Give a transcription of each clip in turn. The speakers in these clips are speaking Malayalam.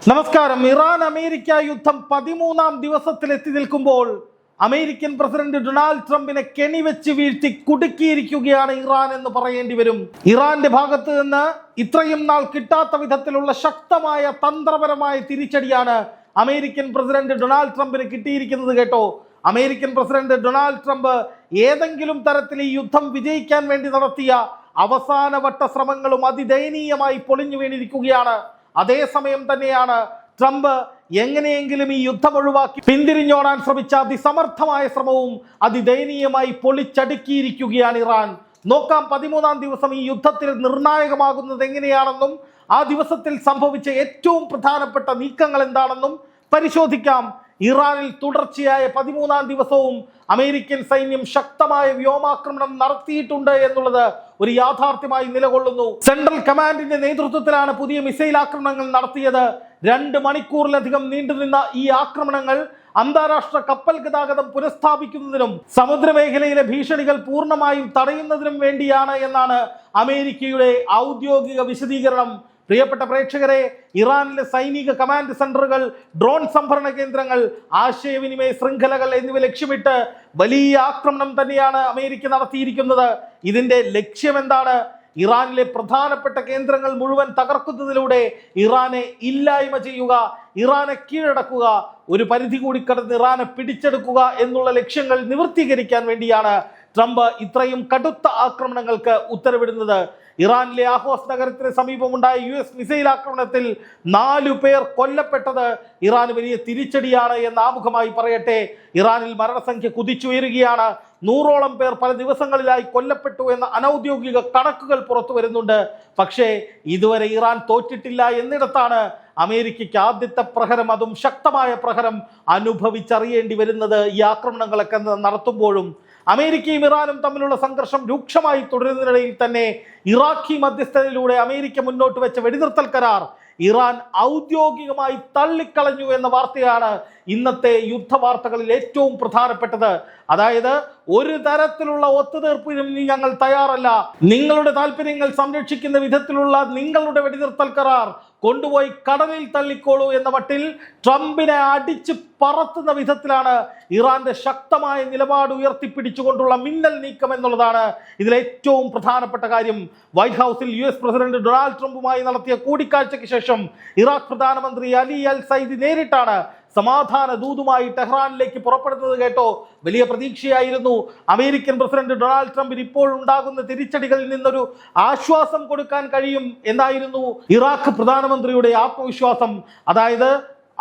നമസ്കാരം. ഇറാൻ അമേരിക്ക യുദ്ധം 13-ാം ദിവസത്തിലെത്തി നിൽക്കുമ്പോൾ അമേരിക്കൻ പ്രസിഡന്റ് ഡൊണാൾഡ് ട്രംപിനെ കെണിവെച്ച് വീഴ്ത്തി കുടുക്കിയിരിക്കുകയാണ് ഇറാൻ എന്ന് പറയേണ്ടി വരും. ഇറാന്റെ ഭാഗത്ത് നിന്ന് ഇത്രയും നാൾ കിട്ടാത്ത വിധത്തിലുള്ള ശക്തമായ തന്ത്രപരമായ തിരിച്ചടിയാണ് അമേരിക്കൻ പ്രസിഡന്റ് ഡൊണാൾഡ് ട്രംപിന് കിട്ടിയിരിക്കുന്നത് കേട്ടോ. അമേരിക്കൻ പ്രസിഡന്റ് ഡൊണാൾഡ് ട്രംപ് ഏതെങ്കിലും തരത്തിൽ ഈ യുദ്ധം വിജയിക്കാൻ വേണ്ടി നടത്തിയ അവസാനവട്ട ശ്രമങ്ങളും അതിദയനീയമായി പൊളിഞ്ഞു വീണിരിക്കുകയാണ്. അതേസമയം തന്നെയാണ് ട്രംപ് എങ്ങനെയെങ്കിലും ഈ യുദ്ധം ഒഴിവാക്കി പിന്തിരിഞ്ഞോടാൻ ശ്രമിച്ച അതിസമർത്ഥമായ ശ്രമവും അതിദയനീയമായി പൊളിച്ചടുക്കിയിരിക്കുകയാണ് ഇറാൻ. നോക്കാം 13-ാം ദിവസം ഈ യുദ്ധത്തിൽ നിർണായകമാകുന്നത് എങ്ങനെയാണെന്നും ആ ദിവസത്തിൽ സംഭവിച്ച ഏറ്റവും പ്രധാനപ്പെട്ട നീക്കങ്ങൾ എന്താണെന്നും പരിശോധിക്കാം. ഇറാനിൽ തുടർച്ചയായ 13-ാം ദിവസവും അമേരിക്കൻ സൈന്യം ശക്തമായ വ്യോമാക്രമണം നടത്തിയിട്ടുണ്ട് എന്നുള്ളത് ഒരു യാഥാർത്ഥ്യമായി നിലകൊള്ളുന്നു. സെൻട്രൽ കമാൻഡിന്റെ നേതൃത്വത്തിലാണ് പുതിയ മിസൈൽ ആക്രമണങ്ങൾ നടത്തിയത്. 2 മണിക്കൂറിലധികം നീണ്ടുനിന്ന ഈ ആക്രമണങ്ങൾ അന്താരാഷ്ട്ര കപ്പൽ ഗതാഗതം പുനഃസ്ഥാപിക്കുന്നതിനും സമുദ്രമേഖലയിലെ ഭീഷണികൾ പൂർണ്ണമായും തടയുന്നതിനും വേണ്ടിയാണ് എന്നാണ് അമേരിക്കയുടെ ഔദ്യോഗിക വിശദീകരണം. പ്രിയപ്പെട്ട പ്രേക്ഷകരെ, ഇറാനിലെ സൈനിക കമാൻഡ് സെന്ററുകൾ, ഡ്രോൺ സംഭരണ കേന്ദ്രങ്ങൾ, ആശയവിനിമയ ശൃംഖലകൾ എന്നിവ ലക്ഷ്യമിട്ട് വലിയ ആക്രമണം തന്നെയാണ് അമേരിക്ക നടത്തിയിരിക്കുന്നത്. ഇതിന്റെ ലക്ഷ്യം എന്താണ്? ഇറാനിലെ പ്രധാനപ്പെട്ട കേന്ദ്രങ്ങൾ മുഴുവൻ തകർക്കുന്നതിലൂടെ ഇറാനെ ഇല്ലായ്മ ചെയ്യുക, ഇറാനെ കീഴടക്കുക, ഒരു പരിധി കൂടി കടന്ന് ഇറാനെ പിടിച്ചെടുക്കുക എന്നുള്ള ലക്ഷ്യങ്ങൾ നിവൃത്തീകരിക്കാൻ വേണ്ടിയാണ് ട്രംപ് ഇത്രയും കടുത്ത ആക്രമണങ്ങൾക്ക് ഉത്തരവിടുന്നത്. ഇറാനിലെ ആഹോസ് നഗരത്തിന് സമീപമുണ്ടായ US മിസൈൽ ആക്രമണത്തിൽ 4 പേർ കൊല്ലപ്പെട്ടത് ഇറാൻ വലിയ തിരിച്ചടിയാണ് എന്ന് ആമുഖമായി പറയട്ടെ. ഇറാനിൽ മരണസംഖ്യ കുതിച്ചുയരുകയാണ്. 100ഓളം പേർ പല ദിവസങ്ങളിലായി കൊല്ലപ്പെട്ടു എന്ന അനൗദ്യോഗിക കണക്കുകൾ പുറത്തു വരുന്നുണ്ട്. പക്ഷേ ഇതുവരെ ഇറാൻ തോറ്റിട്ടില്ല എന്നിടത്താണ് അമേരിക്കയ്ക്ക് ആദ്യത്തെ പ്രഹരം, അതും ശക്തമായ പ്രഹരം അനുഭവിച്ചറിയേണ്ടി വരുന്നത്. ഈ ആക്രമണങ്ങളൊക്കെ നടത്തുമ്പോഴും അമേരിക്കയും ഇറാനും തമ്മിലുള്ള സംഘർഷം രൂക്ഷമായി തുടരുന്നതിനിടയിൽ തന്നെ ഇറാഖി മധ്യസ്ഥതയിലൂടെ അമേരിക്ക മുന്നോട്ട് വെച്ച വെടിനിർത്തൽ കരാർ ഇറാൻ ഔദ്യോഗികമായി തള്ളിക്കളഞ്ഞു എന്ന വാർത്തയാണ് ഇന്നത്തെ യുദ്ധവാർത്തകളിൽ ഏറ്റവും പ്രധാനപ്പെട്ടത്. അതായത് ഒരു തരത്തിലുള്ള ഒത്തുതീർപ്പിനും ഞങ്ങൾ തയ്യാറല്ല, നിങ്ങളുടെ താല്പര്യങ്ങൾ സംരക്ഷിക്കുന്ന വിധത്തിലുള്ള നിങ്ങളുടെ വെടിനിർത്തൽ കരാർ കൊണ്ടുപോയി കടലിൽ തള്ളിക്കോളൂ എന്ന മട്ടിൽ ട്രംപിനെ അടിച്ച് പറത്തുന്ന വിധത്തിലാണ് ഇറാന്റെ ശക്തമായ നിലപാട് ഉയർത്തിപ്പിടിച്ചുകൊണ്ടുള്ള മിന്നൽ നീക്കം എന്നുള്ളതാണ് ഇതിലെ ഏറ്റവും പ്രധാനപ്പെട്ട കാര്യം. വൈറ്റ് ഹൗസിൽ US പ്രസിഡന്റ് ഡൊണാൾഡ് ട്രംപുമായി നടത്തിയ കൂടിക്കാഴ്ചയ്ക്ക് ശേഷം ഇറാഖ് പ്രധാനമന്ത്രി അലി അൽ സൈദി നേരിട്ടാണ് സമാധാന ദൂതുമായി ടെഹ്റാനിലേക്ക് പുറപ്പെടുന്നത് കേട്ടോ. വലിയ പ്രതീക്ഷയായിരുന്നു. അമേരിക്കൻ പ്രസിഡന്റ് ഡൊണാൾഡ് ട്രംപിന് ഇപ്പോൾ ഉണ്ടാകുന്ന തിരിച്ചടികളിൽ നിന്നൊരു ആശ്വാസം കൊടുക്കാൻ കഴിയും എന്നായിരുന്നു ഇറാഖ് പ്രധാനമന്ത്രിയുടെ ആത്മവിശ്വാസം. അതായത്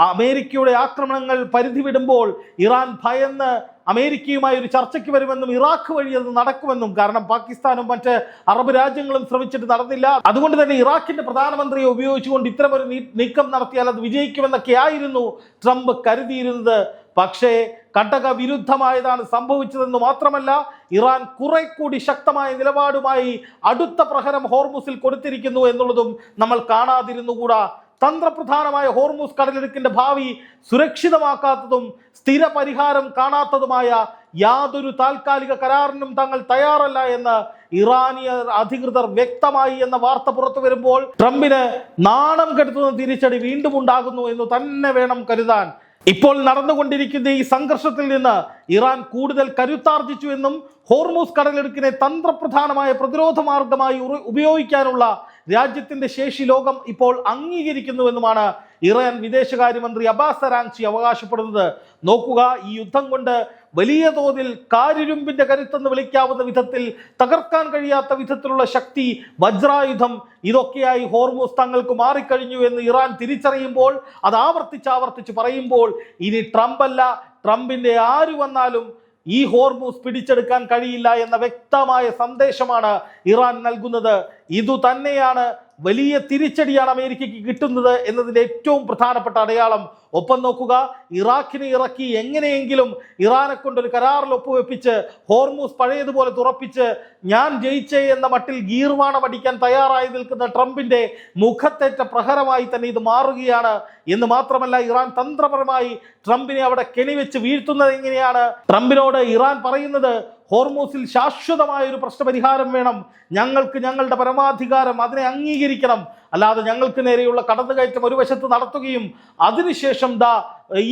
അമേരിക്കയുടെ ആക്രമണങ്ങൾ പരിധി വിടുമ്പോൾ ഇറാൻ ഭയന്ന് അമേരിക്കയുമായി ഒരു ചർച്ചയ്ക്ക് വരുമെന്നും ഇറാഖ് വഴി അത് നടക്കുമെന്നും, കാരണം പാകിസ്ഥാനും മറ്റ് അറബ് രാജ്യങ്ങളും ശ്രമിച്ചിട്ട് നടന്നില്ല, അതുകൊണ്ട് തന്നെ ഇറാഖിന്റെ പ്രധാനമന്ത്രിയെ ഉപയോഗിച്ചുകൊണ്ട് ഇത്തരമൊരു നീക്കം നടത്തിയാൽ അത് വിജയിക്കുമെന്നൊക്കെയായിരുന്നു ട്രംപ് കരുതിയിരുന്നത്. പക്ഷേ ഘടക വിരുദ്ധമായതാണ് സംഭവിച്ചതെന്ന് മാത്രമല്ല, ഇറാൻ കുറെ കൂടി ശക്തമായ നിലപാടുമായി അടുത്ത പ്രഹരം ഹോർമുസിൽ കൊടുത്തിരിക്കുന്നു എന്നുള്ളതും നമ്മൾ കാണാതിരുന്നുകൂടാ. തന്ത്രപ്രധാനമായ ഹോർമുസ് കടലിടുക്കിന്റെ ഭാവി സുരക്ഷിതമാക്കാത്തതും സ്ഥിര പരിഹാരം കാണാത്തതുമായ യാതൊരു താൽക്കാലിക കരാറിനും തങ്ങൾ തയ്യാറല്ല എന്ന് ഇറാനിയ അധികൃതർ വ്യക്തമായി എന്ന വാർത്ത പുറത്തു വരുമ്പോൾ ട്രംപിന് നാണം കെടുത്തുന്ന തിരിച്ചടി വീണ്ടും ഉണ്ടാകുന്നു എന്ന് തന്നെ വേണം കരുതാൻ. ഇപ്പോൾ നടന്നുകൊണ്ടിരിക്കുന്ന ഈ സംഘർഷത്തിൽ നിന്ന് ഇറാൻ കൂടുതൽ കരുത്താർജിച്ചു എന്നും ഹോർമുസ് കടലിടുക്കിനെ തന്ത്രപ്രധാനമായ പ്രതിരോധ മാർഗമായി ഉപയോഗിക്കാനുള്ള രാജ്യത്തിന്റെ ശേഷി ലോകം ഇപ്പോൾ അംഗീകരിക്കുന്നുവെന്നുമാണ് ഇറാൻ വിദേശകാര്യമന്ത്രി അബ്ബാസ് അരാൻചി അവകാശപ്പെടുന്നത്. നോക്കുക, ഈ യുദ്ധം കൊണ്ട് വലിയ തോതിൽ കാരിരുമ്പിന്റെ കരുത്തെന്ന് വിളിക്കാവുന്ന വിധത്തിൽ തകർക്കാൻ കഴിയാത്ത വിധത്തിലുള്ള ശക്തി, വജ്രായുധം, ഇതൊക്കെയായി ഹോർമുസ് തങ്ങൾക്ക് മാറിക്കഴിഞ്ഞു എന്ന് ഇറാൻ തിരിച്ചറിയുമ്പോൾ, അത് ആവർത്തിച്ച് പറയുമ്പോൾ ഇനി ട്രംപല്ല, ട്രംപിന്റെ ആര് വന്നാലും ഈ ഹോർമുസ് പിടിച്ചെടുക്കാൻ കഴിയില്ല എന്ന വ്യക്തമായ സന്ദേശമാണ് ഇറാൻ നൽകുന്നത്. ഇതുതന്നെയാണ് വലിയ തിരിച്ചടിയാണ് അമേരിക്കയ്ക്ക് കിട്ടുന്നത് എന്നതിൻ്റെ ഏറ്റവും പ്രധാനപ്പെട്ട അടയാളം. ഒപ്പം നോക്കുക, ഇറാഖിനെ ഇറക്കി എങ്ങനെയെങ്കിലും ഇറാനെ കൊണ്ടൊരു കരാറിൽ ഒപ്പുവെപ്പിച്ച് ഹോർമുസ് പഴയതുപോലെ തുറപ്പിച്ച് ഞാൻ ജയിച്ചേ എന്ന മട്ടിൽ ഗീർവാണം അടിക്കാൻ തയ്യാറായി നിൽക്കുന്ന ട്രംപിന്റെ മുഖത്തേറ്റ പ്രഹരമായി തന്നെ ഇത് മാറുകയാണ് എന്ന് മാത്രമല്ല, ഇറാൻ തന്ത്രപരമായി ട്രംപിനെ അവിടെ കെണിവെച്ച് വീഴ്ത്തുന്നത് എങ്ങനെയാണ്? ട്രംപിനോട് ഇറാൻ പറയുന്നത് ഹോർമൂസിൽ ശാശ്വതമായ ഒരു പ്രശ്നപരിഹാരം വേണം, ഞങ്ങൾക്ക് ഞങ്ങളുടെ പരമാധികാരം അതിനെ അംഗീകരിക്കണം, അല്ലാതെ ഞങ്ങൾക്ക് നേരെയുള്ള കടന്നുകയറ്റം ഒരു വശത്ത് നടത്തുകയും അതിനുശേഷം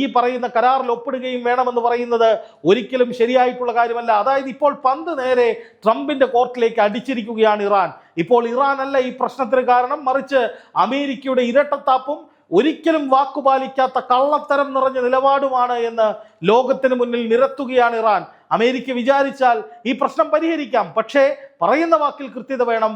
ഈ പറയുന്ന കരാറിൽ ഒപ്പിടുകയും വേണമെന്ന് പറയുന്നത് ഒരിക്കലും ശരിയായിട്ടുള്ള കാര്യമല്ല. അതായത് ഇപ്പോൾ പന്ത് നേരെ ട്രംപിന്റെ കോർട്ടിലേക്ക് അടിച്ചിരിക്കുകയാണ് ഇറാൻ. ഇപ്പോൾ ഇറാൻ അല്ല ഈ പ്രശ്നത്തിന് കാരണം, മറിച്ച് അമേരിക്കയുടെ ഇരട്ടത്താപ്പും ഒരിക്കലും വാക്കുപാലിക്കാത്ത കള്ളത്തരം നിറഞ്ഞ നിലപാടുമാണ് എന്ന് ലോകത്തിന് മുന്നിൽ നിരത്തുകയാണ് ഇറാൻ. അമേരിക്ക വിചാരിച്ചാൽ ഈ പ്രശ്നം പരിഹരിക്കാം, പക്ഷേ പറയുന്ന വാക്കിൽ കൃത്യത വേണം,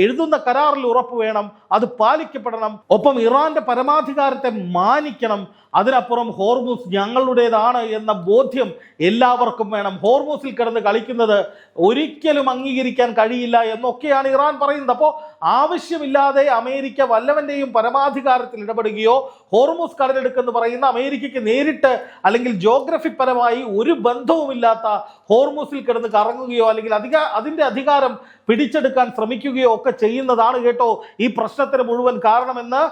എഴുതുന്ന കരാറിൽ ഉറപ്പ് വേണം, അത് പാലിക്കപ്പെടണം. ഒപ്പം ഇറാന്റെ പരമാധികാരത്തെ മാനിക്കണം. അതിനപ്പുറം ഹോർമൂസ് ഞങ്ങളുടേതാണ് എന്ന ബോധ്യം എല്ലാവർക്കും വേണം. ഹോർമൂസിൽ കിടന്ന് കളിക്കുന്നത് ഒരിക്കലും അംഗീകരിക്കാൻ കഴിയില്ല എന്നൊക്കെയാണ് ഇറാൻ പറയുന്നത്. അപ്പോൾ ആവശ്യമില്ലാതെ അമേരിക്ക വല്ലവന്റെയും പരമാധികാരത്തിൽ ഇടപെടുകയോ ഹോർമൂസ് കടലെടുക്കെന്ന് പറയുന്ന അമേരിക്കയ്ക്ക് നേരിട്ട് അല്ലെങ്കിൽ ജോഗ്രഫി പരമായി ഒരു ബന്ധവുമില്ലാത്ത ഹോർമൂസിൽ കിടന്ന് കറങ്ങുകയോ അല്ലെങ്കിൽ അതിന്റെ അധികാരം പിടിച്ചെടുക്കാൻ ശ്രമിക്കുകയോ ഒക്കെ ചെയ്യുന്നതാണ് കേട്ടോ ഈ പ്രശ്നത്തിന് മുഴുവൻ കാരണമെന്ന്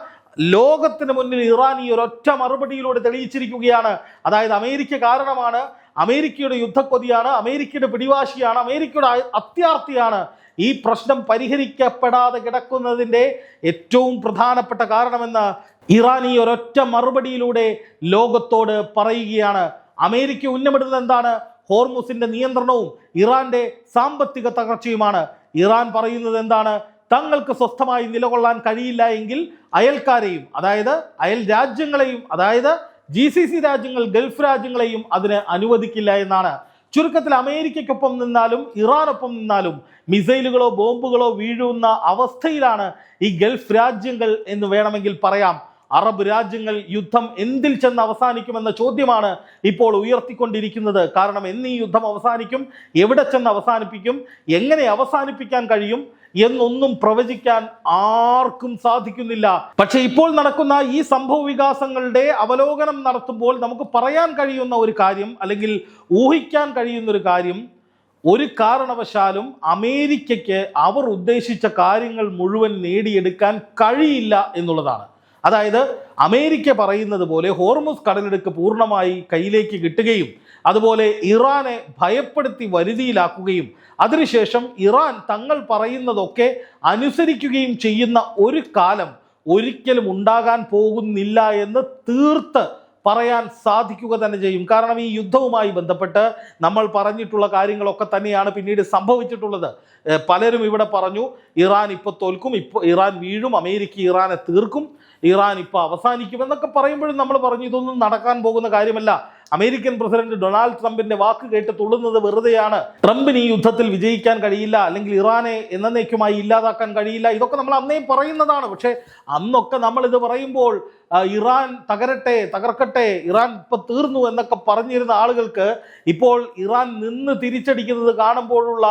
ലോകത്തിന് മുന്നിൽ ഇറാൻ ഈ ഒരൊറ്റ മറുപടിയിലൂടെ തെളിയിച്ചിരിക്കുകയാണ്. അതായത് അമേരിക്ക കാരണമാണ്, അമേരിക്കയുടെ യുദ്ധക്കൊതിയാണ്, അമേരിക്കയുടെ പിടിവാശിയാണ്, അമേരിക്കയുടെ അത്യാർത്തിയാണ് ഈ പ്രശ്നം പരിഹരിക്കപ്പെടാതെ കിടക്കുന്നതിൻ്റെ ഏറ്റവും പ്രധാനപ്പെട്ട കാരണമെന്ന് ഇറാൻ ഈ ഒരൊറ്റ മറുപടിയിലൂടെ ലോകത്തോട് പറയുകയാണ്. അമേരിക്ക ഉന്നമിടുന്നത് എന്താണ്? ഹോർമൂസിന്റെ നിയന്ത്രണവും ഇറാന്റെ സാമ്പത്തിക തകർച്ചയുമാണ്. ഇറാൻ പറയുന്നത് എന്താണ്? തങ്ങൾക്ക് സ്വസ്ഥമായി നിലകൊള്ളാൻ കഴിയില്ല എങ്കിൽ അയൽക്കാരെയും, അതായത് അയൽ രാജ്യങ്ങളെയും, അതായത് GCC രാജ്യങ്ങൾ, ഗൾഫ് രാജ്യങ്ങളെയും അതിന് അനുവദിക്കില്ല എന്നാണ്. ചുരുക്കത്തിൽ അമേരിക്കയ്ക്കൊപ്പം നിന്നാലും ഇറാനൊപ്പം നിന്നാലും മിസൈലുകളോ ബോംബുകളോ വീഴുന്ന അവസ്ഥയിലാണ് ഈ ഗൾഫ് രാജ്യങ്ങൾ എന്ന് വേണമെങ്കിൽ പറയാം. അറബ് രാജ്യങ്ങൾ യുദ്ധം എന്തിൽ ചെന്ന് അവസാനിക്കുമെന്ന ചോദ്യമാണ് ഇപ്പോൾ ഉയർത്തിക്കൊണ്ടിരിക്കുന്നത്. കാരണം എന്ന് ഈ യുദ്ധം അവസാനിക്കും, എവിടെ ചെന്ന് അവസാനിപ്പിക്കും, എങ്ങനെ അവസാനിപ്പിക്കാൻ കഴിയും എന്നൊന്നും പ്രവചിക്കാൻ ആർക്കും സാധിക്കുന്നില്ല. പക്ഷെ ഇപ്പോൾ നടക്കുന്ന ഈ സംഭവ വികാസങ്ങളുടെ അവലോകനം നടത്തുമ്പോൾ നമുക്ക് പറയാൻ കഴിയുന്ന ഒരു കാര്യം, അല്ലെങ്കിൽ ഊഹിക്കാൻ കഴിയുന്ന ഒരു കാര്യം, ഒരു കാരണവശാലും അമേരിക്കയ്ക്ക് അവർ ഉദ്ദേശിച്ച കാര്യങ്ങൾ മുഴുവൻ നേടിയെടുക്കാൻ കഴിയില്ല എന്നുള്ളതാണ്. അതായത് അമേരിക്ക പറയുന്നത് പോലെ ഹോർമൂസ് കടലിടുക്ക് പൂർണ്ണമായി കയ്യിലേക്ക് കിട്ടുകയും അതുപോലെ ഇറാനെ ഭയപ്പെടുത്തി വരുതിയിലാക്കുകയും അതിനുശേഷം ഇറാൻ തങ്ങൾ പറയുന്നതൊക്കെ അനുസരിക്കുകയും ചെയ്യുന്ന ഒരു കാലം ഒരിക്കലും ഉണ്ടാകാൻ പോകുന്നില്ല എന്ന് തീർത്ത് പറയാൻ സാധിക്കുക തന്നെ ചെയ്യും. കാരണം ഈ യുദ്ധവുമായി ബന്ധപ്പെട്ട് നമ്മൾ പറഞ്ഞിട്ടുള്ള കാര്യങ്ങളൊക്കെ തന്നെയാണ് പിന്നീട് സംഭവിച്ചിട്ടുള്ളത്. പലരും ഇവിടെ പറഞ്ഞു ഇറാൻ ഇപ്പോൾ തോൽക്കും, ഇപ്പോൾ ഇറാൻ വീഴും, അമേരിക്ക ഇറാനെ തീർക്കും, ഇറാൻ ഇപ്പോൾ അവസാനിക്കുമെന്നൊക്കെ പറയുമ്പോഴും നമ്മൾ പറഞ്ഞു ഇതൊന്നും നടക്കാൻ പോകുന്ന കാര്യമല്ല. അമേരിക്കൻ പ്രസിഡന്റ് ഡൊണാൾഡ് ട്രംപിന്റെ വാക്ക് കേട്ട് തുള്ളുന്നത് വെറുതെയാണ്. ട്രംപിന് ഈ യുദ്ധത്തിൽ വിജയിക്കാൻ കഴിയില്ല, അല്ലെങ്കിൽ ഇറാനെ എന്നേക്കുമായി ഇല്ലാതാക്കാൻ കഴിയില്ല, ഇതൊക്കെ നമ്മൾ അന്നേ പറയുന്നതാണ്. പക്ഷേ അന്നൊക്കെ നമ്മൾ ഇത് പറയുമ്പോൾ ഇറാൻ തകർക്കട്ടെ, ഇറാൻ ഇപ്പൊ തീർന്നു എന്നൊക്കെ പറഞ്ഞിരുന്ന ആളുകൾക്ക് ഇപ്പോൾ ഇറാൻ നിന്ന് തിരിച്ചടിക്കുന്നത് കാണുമ്പോഴുള്ള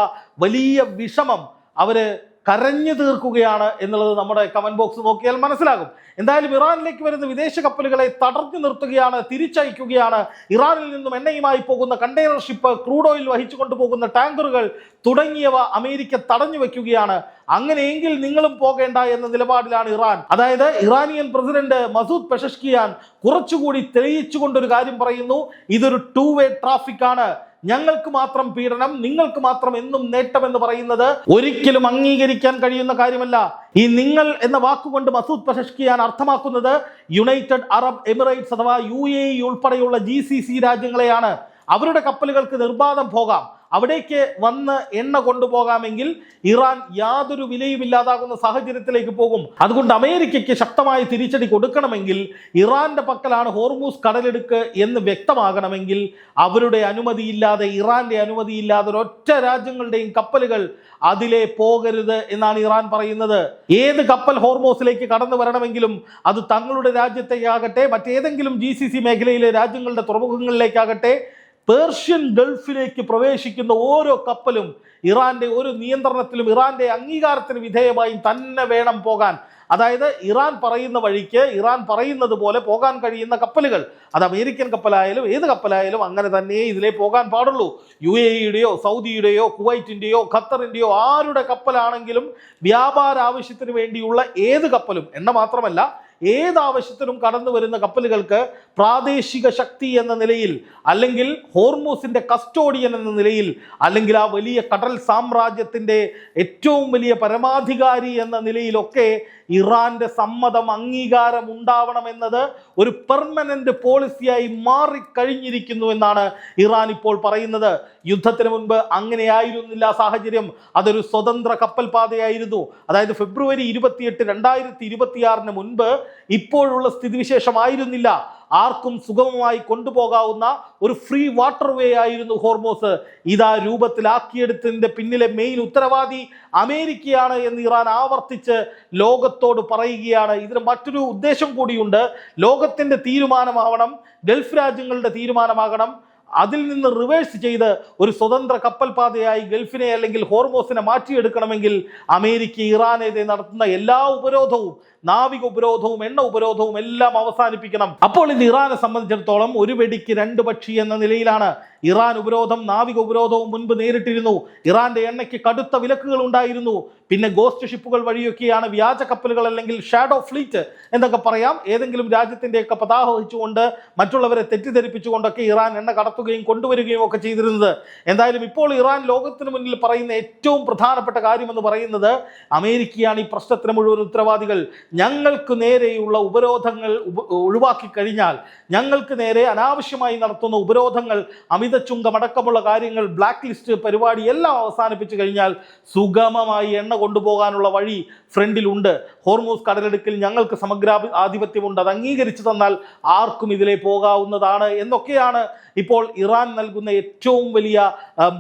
വലിയ വിഷമം അവര് കരഞ്ഞു തീർക്കുകയാണ് എന്നുള്ളത് നമ്മുടെ കമന്റ് ബോക്സ് നോക്കിയാൽ മനസ്സിലാകും. എന്തായാലും ഇറാനിലേക്ക് വരുന്ന വിദേശ കപ്പലുകളെ തടഞ്ഞു നിർത്തുകയാണ്, തിരിച്ചയക്കുകയാണ്. ഇറാനിൽ നിന്നും എണ്ണയുമായി പോകുന്ന കണ്ടെയ്നർ ഷിപ്പ്, ക്രൂഡ് ഓയിൽ വഹിച്ചു കൊണ്ടുപോകുന്ന ടാങ്കറുകൾ തുടങ്ങിയവ അമേരിക്ക തടഞ്ഞു വെക്കുകയാണ്. അങ്ങനെയെങ്കിൽ നിങ്ങളും പോകേണ്ട എന്ന നിലപാടിലാണ് ഇറാൻ. അതായത് ഇറാനിയൻ പ്രസിഡന്റ് മസൂദ് പെഷഷ്കിയാൻ കുറച്ചുകൂടി തെളിയിച്ചുകൊണ്ടൊരു കാര്യം പറയുന്നു, ഇതൊരു 2-way ട്രാഫിക് ആണ്, ഞങ്ങൾക്ക് മാത്രം പീഡനം, നിങ്ങൾക്ക് മാത്രം എന്നും നേട്ടമെന്ന് പറയുന്നത് ഒരിക്കലും അംഗീകരിക്കാൻ കഴിയുന്ന കാര്യമല്ല. ഈ നിങ്ങൾ എന്ന വാക്കുകൊണ്ട് മസൂദ് പെഷഷ്കിയാൻ അർത്ഥമാക്കുന്നത് യുണൈറ്റഡ് അറബ് എമിറേറ്റ്സ് അഥവാ UAE ഉൾപ്പെടെയുള്ള GCC രാജ്യങ്ങളെയാണ്. അവരുടെ കപ്പലുകൾക്ക് നിർബാധം പോകാം, അവിടേക്ക് വന്ന് എണ്ണ കൊണ്ടുപോകാമെങ്കിൽ ഇറാൻ യാതൊരു വിലയുമില്ലാതാകുന്ന സാഹചര്യത്തിലേക്ക് പോകും. അതുകൊണ്ട് അമേരിക്കയ്ക്ക് ശക്തമായ തിരിച്ചടി കൊടുക്കണമെങ്കിൽ ഇറാന്റെ പക്കലാണ് ഹോർമൂസ് കടലെടുക്ക് എന്ന് വ്യക്തമാകണമെങ്കിൽ അവരുടെ അനുമതിയില്ലാതെ, ഇറാന്റെ അനുമതിയില്ലാതെ ഒരൊറ്റ രാജ്യങ്ങളുടെയും കപ്പലുകൾ അതിലെ പോകരുത് എന്നാണ് ഇറാൻ പറയുന്നത്. ഏത് കപ്പൽ ഹോർമൂസിലേക്ക് കടന്നു വരണമെങ്കിലും അത് തങ്ങളുടെ രാജ്യത്തേക്കാകട്ടെ മറ്റേതെങ്കിലും GCC മേഖലയിലെ രാജ്യങ്ങളുടെ തുറമുഖങ്ങളിലേക്കാകട്ടെ പേർഷ്യൻ ഗൾഫിലേക്ക് പ്രവേശിക്കുന്ന ഓരോ കപ്പലും ഇറാന്റെ ഒരു നിയന്ത്രണത്തിലും ഇറാന്റെ അംഗീകാരത്തിന് വിധേയമായും തന്നെ വേണം പോകാൻ. അതായത് ഇറാൻ പറയുന്ന വഴിക്ക്, ഇറാൻ പറയുന്നത് പോലെ പോകാൻ കഴിയുന്ന കപ്പലുകൾ, അത് അമേരിക്കൻ കപ്പലായാലും ഏത് കപ്പലായാലും അങ്ങനെ തന്നെ ഇതിലേ പോകാൻ പാടുള്ളൂ. UAEയുടെയോ സൗദിയുടെയോ കുവൈറ്റിൻ്റെയോ ഖത്തറിൻ്റെയോ ആരുടെ കപ്പലാണെങ്കിലും വ്യാപാര ആവശ്യത്തിന് വേണ്ടിയുള്ള ഏത് കപ്പലും, എണ്ണ മാത്രമല്ല ഏതാവശ്യത്തിനും കടന്നു വരുന്ന കപ്പലുകൾക്ക് പ്രാദേശിക ശക്തി എന്ന നിലയിൽ, അല്ലെങ്കിൽ ഹോർമൂസിന്റെ കസ്റ്റോഡിയൻ എന്ന നിലയിൽ, അല്ലെങ്കിൽ ആ വലിയ കടൽ സാമ്രാജ്യത്തിന്റെ ഏറ്റവും വലിയ പരമാധികാരി എന്ന നിലയിലൊക്കെ ഇറാന്റെ സമ്മതം, അംഗീകാരം ഉണ്ടാവണമെന്നത് ഒരു പെർമനന്റ് പോളിസിയായി മാറിക്കഴിഞ്ഞിരിക്കുന്നു എന്നാണ് ഇറാൻ ഇപ്പോൾ പറയുന്നത്. യുദ്ധത്തിന് മുൻപ് അങ്ങനെയായിരുന്നില്ല സാഹചര്യം. അതൊരു സ്വതന്ത്ര കപ്പൽ പാതയായിരുന്നു. അതായത് ഫെബ്രുവരി 28, 2026 മുൻപ് ഇപ്പോഴുള്ള സ്ഥിതിവിശേഷമായിരുന്നില്ല. ആർക്കും സുഗമമായി കൊണ്ടുപോകാവുന്ന ഒരു ഫ്രീ വാട്ടർ വേ ആയിരുന്നു ഹോർമോസ്. ഇതാ രൂപത്തിലാക്കിയെടുത്തതിന്റെ പിന്നിലെ മെയിൻ ഉത്തരവാദി അമേരിക്കയാണ് എന്ന് ഇറാൻ ആവർത്തിച്ച് ലോകത്തോട് പറയുകയാണ്. ഇതിന് മറ്റൊരു ഉദ്ദേശം കൂടിയുണ്ട്. ലോകത്തിന്റെ തീരുമാനമാവണം, ഗൾഫ് രാജ്യങ്ങളുടെ തീരുമാനമാകണം. അതിൽ നിന്ന് റിവേഴ്സ് ചെയ്ത് ഒരു സ്വതന്ത്ര കപ്പൽ പാതയായി ഗൾഫിനെ അല്ലെങ്കിൽ ഹോർമോസിനെ മാറ്റിയെടുക്കണമെങ്കിൽ അമേരിക്ക ഇറാനെതിരെ നടത്തുന്ന എല്ലാ ഉപരോധവും, നാവിക ഉപരോധവും എണ്ണ ഉപരോധവും എല്ലാം അവസാനിപ്പിക്കണം. അപ്പോൾ ഇത് ഇറാനെ സംബന്ധിച്ചിടത്തോളം ഒരു വെടിക്ക് രണ്ട് പക്ഷി എന്ന നിലയിലാണ്. ഇറാൻ ഉപരോധം, നാവിക ഉപരോധവും മുൻപ് നേരിട്ടിരുന്നു. ഇറാന്റെ എണ്ണയ്ക്ക് കടുത്ത വിലക്കുകൾ ഉണ്ടായിരുന്നു. പിന്നെ ഗോസ്റ്റ് ഷിപ്പുകൾ വഴിയൊക്കെയാണ് വ്യാജ കപ്പലുകൾ അല്ലെങ്കിൽ ഷാഡോ ഫ്ലീറ്റ് എന്നൊക്കെ പറയാം, ഏതെങ്കിലും രാജ്യത്തിന്റെയൊക്കെ പതാക വഹിച്ചുകൊണ്ട് മറ്റുള്ളവരെ തെറ്റിദ്ധരിപ്പിച്ചുകൊണ്ടൊക്കെ ഇറാൻ എണ്ണ കടത്തുകയും കൊണ്ടുവരികയും ഒക്കെ ചെയ്തിരുന്നത്. എന്തായാലും ഇപ്പോൾ ഇറാൻ ലോകത്തിന് മുന്നിൽ പറയുന്ന ഏറ്റവും പ്രധാനപ്പെട്ട കാര്യമെന്ന് പറയുന്നത് അമേരിക്കയാണ് ഈ പ്രശ്നത്തിന് മുഴുവൻ ഉത്തരവാദികൾ. ഞങ്ങൾക്ക് നേരെയുള്ള ഉപരോധങ്ങൾ ഒഴിവാക്കി കഴിഞ്ഞാൽ, ഞങ്ങൾക്ക് നേരെ അനാവശ്യമായി നടത്തുന്ന ഉപരോധങ്ങൾ, അമിത ചുങ്കമടക്കമുള്ള കാര്യങ്ങൾ, ബ്ലാക്ക് ലിസ്റ്റ് പരിപാടി എല്ലാം അവസാനിപ്പിച്ചു കഴിഞ്ഞാൽ സുഗമമായി എണ്ണ കൊണ്ടുപോകാനുള്ള വഴി ഫ്രണ്ടിലുണ്ട്. ഹോർമൂസ് കടലെടുക്കിൽ ഞങ്ങൾക്ക് സമഗ്ര ആധിപത്യമുണ്ട്. അത് അംഗീകരിച്ചു തന്നാൽ ആർക്കും ഇതിലെ പോകാവുന്നതാണ് എന്നൊക്കെയാണ് ഇപ്പോൾ ഇറാൻ നൽകുന്ന ഏറ്റവും വലിയ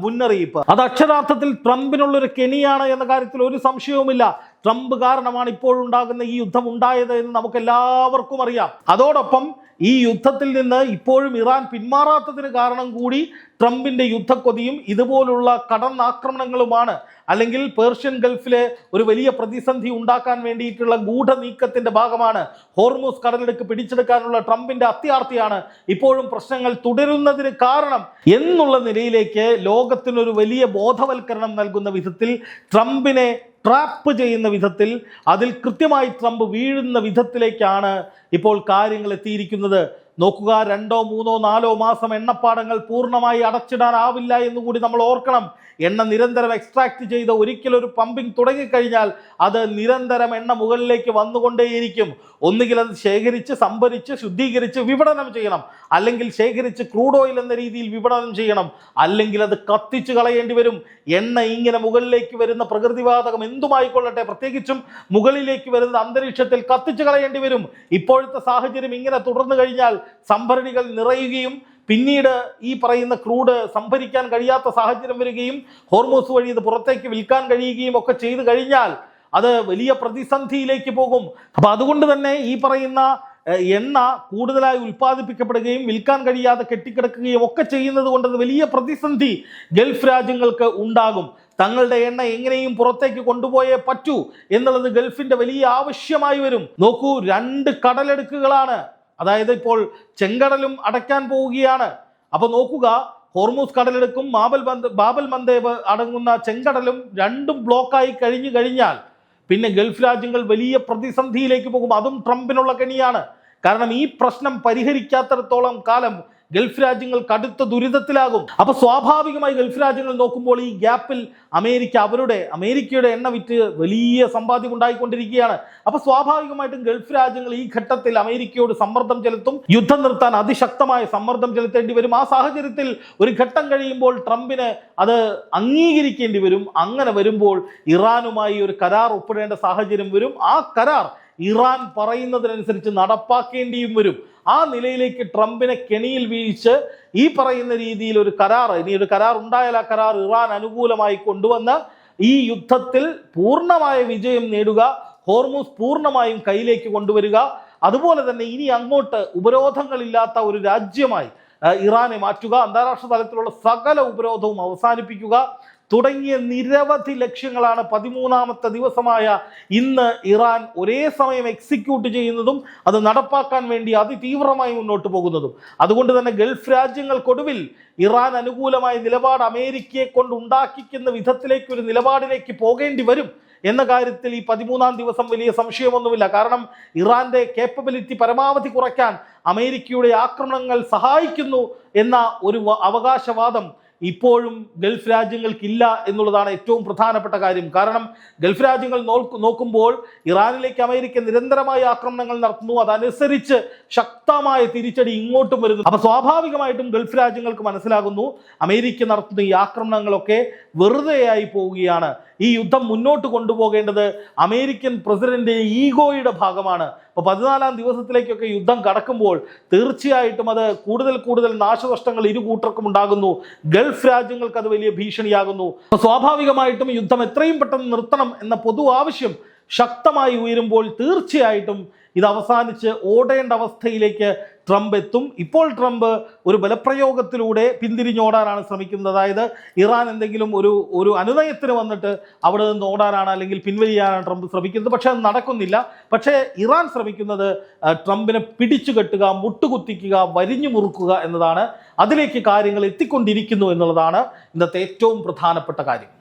മുന്നറിയിപ്പ്. അത് അക്ഷരാർത്ഥത്തിൽ ട്രംപിനുള്ളൊരു കെണിയാണ് എന്ന കാര്യത്തിൽ ഒരു സംശയവുമില്ല. ട്രംപ് കാരണമാണ് ഇപ്പോഴുണ്ടാകുന്ന ഈ യുദ്ധം ഉണ്ടായത് എന്ന് നമുക്ക് എല്ലാവർക്കും അറിയാം. അതോടൊപ്പം ഈ യുദ്ധത്തിൽ നിന്ന് ഇപ്പോഴും ഇറാൻ പിന്മാറാത്തതിന് കാരണം കൂടി ട്രംപിന്റെ യുദ്ധക്കൊതിയും ഇതുപോലുള്ള കടന്നാക്രമണങ്ങളുമാണ്. അല്ലെങ്കിൽ പേർഷ്യൻ ഗൾഫിലെ ഒരു വലിയ പ്രതിസന്ധി ഉണ്ടാക്കാൻ വേണ്ടിയിട്ടുള്ള ഗൂഢനീക്കത്തിന്റെ ഭാഗമാണ്. ഹോർമൂസ് കടലെടുക്ക് പിടിച്ചെടുക്കാനുള്ള ട്രംപിന്റെ അത്യാർത്തിയാണ് ഇപ്പോഴും പ്രശ്നങ്ങൾ തുടരുന്നതിന് കാരണം എന്നുള്ള നിലയിലേക്ക് ലോകത്തിനൊരു വലിയ ബോധവൽക്കരണം നൽകുന്ന വിധത്തിൽ, ട്രംപിനെ ട്രാപ്പ് ചെയ്യുന്ന വിധത്തിൽ, അതിൽ കൃത്യമായി ട്രംപ് വീഴുന്ന വിധത്തിലേക്കാണ് ഇപ്പോൾ കാര്യങ്ങൾ എത്തിയിരിക്കുന്നത്. നോക്കുക, 2, 3, 4 മാസം എണ്ണപ്പാടങ്ങൾ പൂർണ്ണമായി അടച്ചിടാനാവില്ല എന്നുകൂടി നമ്മൾ ഓർക്കണം. എണ്ണ നിരന്തരം എക്സ്ട്രാക്ട് ചെയ്ത് ഒരിക്കലൊരു പമ്പിങ് തുടങ്ങിക്കഴിഞ്ഞാൽ അത് നിരന്തരം എണ്ണ മുകളിലേക്ക് വന്നുകൊണ്ടേയിരിക്കും. ഒന്നുകിൽ അത് ശേഖരിച്ച്, സംഭരിച്ച്, ശുദ്ധീകരിച്ച് വിപണനം ചെയ്യണം, അല്ലെങ്കിൽ ശേഖരിച്ച് ക്രൂഡ് ഓയിൽ എന്ന രീതിയിൽ വിപണനം ചെയ്യണം, അല്ലെങ്കിൽ അത് കത്തിച്ച് കളയേണ്ടി വരും. എണ്ണ ഇങ്ങനെ മുകളിലേക്ക് വരുന്ന പ്രകൃതിവാതകം എന്തുമായിക്കൊള്ളട്ടെ, പ്രത്യേകിച്ചും മുകളിലേക്ക് വരുന്ന അന്തരീക്ഷത്തിൽ കത്തിച്ച് കളയേണ്ടി വരും. ഇപ്പോഴത്തെ സാഹചര്യം ഇങ്ങനെ തുടർന്നു കഴിഞ്ഞാൽ സംഭരണികൾ നിറയുകയും പിന്നീട് ഈ പറയുന്ന ക്രൂഡ് സംഭരിക്കാൻ കഴിയാത്ത സാഹചര്യം വരികയും ഹോർമൂസ് വഴി ഇത് പുറത്തേക്ക് വിൽക്കാൻ കഴിയുകയും ഒക്കെ ചെയ്തു കഴിഞ്ഞാൽ അത് വലിയ പ്രതിസന്ധിയിലേക്ക് പോകും. അപ്പൊ അതുകൊണ്ട് തന്നെ ഈ പറയുന്ന എണ്ണ കൂടുതലായി ഉൽപ്പാദിപ്പിക്കപ്പെടുകയും വിൽക്കാൻ കഴിയാതെ കെട്ടിക്കിടക്കുകയും ഒക്കെ ചെയ്യുന്നത് കൊണ്ട് വലിയ പ്രതിസന്ധി ഗൾഫ് രാജ്യങ്ങൾക്ക് ഉണ്ടാകും. തങ്ങളുടെ എണ്ണ എങ്ങനെയും പുറത്തേക്ക് കൊണ്ടുപോയേ പറ്റൂ എന്നുള്ളത് ഗൾഫിന്റെ വലിയ ആവശ്യമായി വരും. നോക്കൂ, 2 കടലെടുക്കുകളാണ്. അതായത് ഇപ്പോൾ ചെങ്കടലും അടയ്ക്കാൻ പോവുകയാണ്. അപ്പൊ നോക്കുക, ഹോർമൂസ് കടലെടുക്കും ബാബൽ മന്ദേബ് അടങ്ങുന്ന ചെങ്കടലും രണ്ടും ബ്ലോക്കായി കഴിഞ്ഞു കഴിഞ്ഞാൽ പിന്നെ ഗൾഫ് രാജ്യങ്ങൾ വലിയ പ്രതിസന്ധിയിലേക്ക് പോകും. അതും ട്രംപിനുള്ള കെണിയാണ്. കാരണം ഈ പ്രശ്നം പരിഹരിക്കാത്തിടത്തോളം കാലം ഗൾഫ് രാജ്യങ്ങൾ കടുത്ത ദുരിതത്തിലാകും. അപ്പൊ സ്വാഭാവികമായി ഗൾഫ് രാജ്യങ്ങൾ നോക്കുമ്പോൾ ഈ ഗ്യാപ്പിൽ അമേരിക്കയുടെ എണ്ണ വിറ്റ് വലിയ സമ്പാദ്യം ഉണ്ടായിക്കൊണ്ടിരിക്കുകയാണ്. അപ്പൊ സ്വാഭാവികമായിട്ടും ഗൾഫ് രാജ്യങ്ങൾ ഈ ഘട്ടത്തിൽ അമേരിക്കയോട് സമ്മർദ്ദം ചെലുത്തും, യുദ്ധം നിർത്താൻ അതിശക്തമായ സമ്മർദ്ദം ചെലുത്തേണ്ടി വരും. ആ സാഹചര്യത്തിൽ ഒരു ഘട്ടം കഴിയുമ്പോൾ ട്രംപിന് അത് അംഗീകരിക്കേണ്ടി വരും. അങ്ങനെ വരുമ്പോൾ ഇറാനുമായി ഒരു കരാർ ഒപ്പിടേണ്ട സാഹചര്യം വരും. ആ കരാർ ഇറാൻ പറയുന്നതിനനുസരിച്ച് നടപ്പാക്കേണ്ടിയും വരും. ആ നിലയിലേക്ക് ട്രംപിനെ കെണിയിൽ വീഴ്ച് ഈ പറയുന്ന രീതിയിൽ ഒരു കരാർ, ഇനി ഒരു കരാർ ഉണ്ടായാൽ ആ കരാർ ഇറാൻ അനുകൂലമായി കൊണ്ടുവന്ന് ഈ യുദ്ധത്തിൽ പൂർണ്ണമായ വിജയം നേടുക, ഹോർമൂസ് പൂർണ്ണമായും കയ്യിലേക്ക് കൊണ്ടുവരിക, അതുപോലെ തന്നെ ഇനി അങ്ങോട്ട് ഉപരോധങ്ങളില്ലാത്ത ഒരു രാജ്യമായി ഇറാനെ മാറ്റുക, അന്താരാഷ്ട്ര തലത്തിലുള്ള സകല ഉപരോധവും അവസാനിപ്പിക്കുക തുടങ്ങിയ നിരവധി ലക്ഷ്യങ്ങളാണ് 13ാമത്തെ ദിവസമായ ഇന്ന് ഇറാൻ ഒരേ സമയം എക്സിക്യൂട്ട് ചെയ്യുന്നതും അത് നടപ്പാക്കാൻ വേണ്ടി അതിതീവ്രമായി മുന്നോട്ട് പോകുന്നതും. അതുകൊണ്ട് തന്നെ ഗൾഫ് രാജ്യങ്ങൾക്കൊടുവിൽ ഇറാൻ അനുകൂലമായ നിലപാട് അമേരിക്കയെ കൊണ്ട് ഉണ്ടാക്കിക്കുന്ന വിധത്തിലേക്ക് ഒരു നിലപാടിലേക്ക് പോകേണ്ടി വരും എന്ന കാര്യത്തിൽ ഈ 13-ാം ദിവസം വലിയ സംശയമൊന്നുമില്ല. കാരണം ഇറാന്റെ കേപ്പബിലിറ്റി പരമാവധി കുറയ്ക്കാൻ അമേരിക്കയുടെ ആക്രമണങ്ങൾ സഹായിക്കുന്നു എന്ന ഒരു അവകാശവാദം ഇപ്പോഴും ഗൾഫ് രാജ്യങ്ങൾക്കില്ല എന്നുള്ളതാണ് ഏറ്റവും പ്രധാനപ്പെട്ട കാര്യം. കാരണം ഗൾഫ് രാജ്യങ്ങൾ നോക്കുമ്പോൾ ഇറാനിലേക്ക് അമേരിക്ക നിരന്തരമായ ആക്രമണങ്ങൾ നടത്തുന്നു, അതനുസരിച്ച് ശക്തമായ തിരിച്ചടി ഇങ്ങോട്ടും വരുന്നു. അപ്പൊ സ്വാഭാവികമായിട്ടും ഗൾഫ് രാജ്യങ്ങൾക്ക് മനസ്സിലാകുന്നു അമേരിക്ക നടത്തുന്ന ഈ ആക്രമണങ്ങളൊക്കെ വെറുതെയായി പോവുകയാണ്. ഈ യുദ്ധം മുന്നോട്ട് കൊണ്ടുപോകേണ്ടത് അമേരിക്കൻ പ്രസിഡന്റ് ഈഗോയുടെ ഭാഗമാണ്. അപ്പോൾ 14-ാം ദിവസത്തിലേക്കൊക്കെ യുദ്ധം കടക്കുമ്പോൾ തീർച്ചയായിട്ടും അത് കൂടുതൽ നാശനഷ്ടങ്ങൾ ഇരു കൂട്ടർക്കും ഉണ്ടാകുന്നു. ഗൾഫ് രാജ്യങ്ങൾക്ക് അത് വലിയ ഭീഷണിയാകുന്നു. അപ്പോൾ സ്വാഭാവികമായിട്ടും യുദ്ധം എത്രയും പെട്ടെന്ന് നിർത്തണം എന്ന പൊതു ആവശ്യം ശക്തമായി ഉയരുമ്പോൾ തീർച്ചയായിട്ടും ഇത് അവസാനിച്ച് ഓടേണ്ട അവസ്ഥയിലേക്ക് ട്രംപ് എത്തും. ഇപ്പോൾ ട്രംപ് ഒരു ബലപ്രയോഗത്തിലൂടെ പിന്തിരിഞ്ഞോടാനാണ് ശ്രമിക്കുന്നത്. അതായത് ഇറാൻ എന്തെങ്കിലും ഒരു അനുനയത്തിന് വന്നിട്ട് അവിടെ നിന്ന് ഓടാനാണ് അല്ലെങ്കിൽ പിൻവലിയാനാണ് ട്രംപ് ശ്രമിക്കുന്നത്. പക്ഷെ അത് നടക്കുന്നില്ല. പക്ഷേ ഇറാൻ ശ്രമിക്കുന്നത് ട്രംപിനെ പിടിച്ചു കെട്ടുക, മുട്ടുകുത്തിക്കുക, വരിഞ്ഞു മുറുക്കുക എന്നതാണ്. അതിലേക്ക് കാര്യങ്ങൾ എത്തിക്കൊണ്ടിരിക്കുന്നു എന്നുള്ളതാണ് ഇന്നത്തെ ഏറ്റവും പ്രധാനപ്പെട്ട കാര്യം.